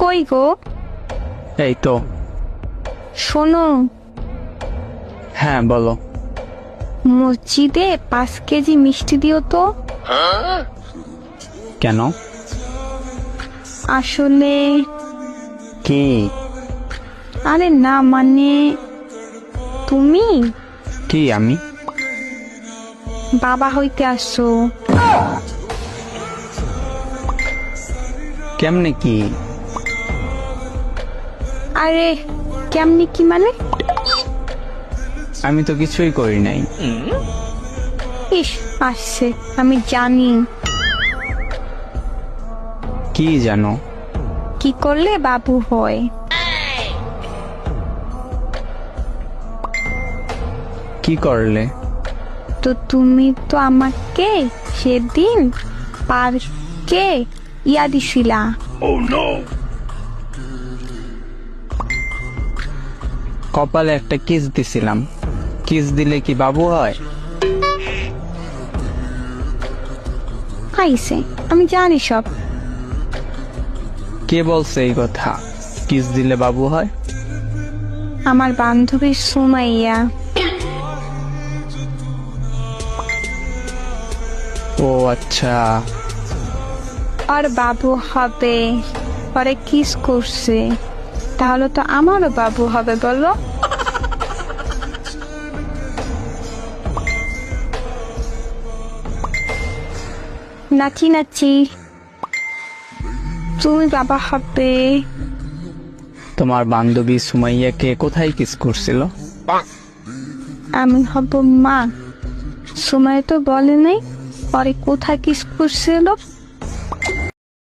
কই গো? এই তো। শোনো, হ্যাঁ বলো। মসজিদে 5 কেজি মিষ্টি দিও তো। কেন? আসলে কি? আরে না, মানে তুমি কি আমি? বাবা হইতে আসছো। কেমনে কি? আরে কেমনি কি মানে? আমি তো কিছুই করি নাই। ইস, আসছে, আমি জানি। কি জানো? কি করলে বাবু হয়। কি করলে? তো তুমি তো আমাকে সেদিন পার্কে দিছিলা। কপালে একটা কিস দিছিলাম। কিস দিলে কি বাবু হয়? আইছে, আমি জানি সব। কে বলছে এই কথা? কিস দিলে বাবু হয়? আমার বান্ধবী সুমাইয়া। ও আচ্ছা। আর বাবু হবে, পরে কিস করছে, তাহলে তো আমারও বাবু হবে বলো। নাচি নাচি, তুমি বাবা হবে। তোমার বান্ধবী সুমাইয়াকে কোথায় কিস করছিল? আমি হব মা। সময় তো বলে নাই, পরে কোথায় কিস করছিল।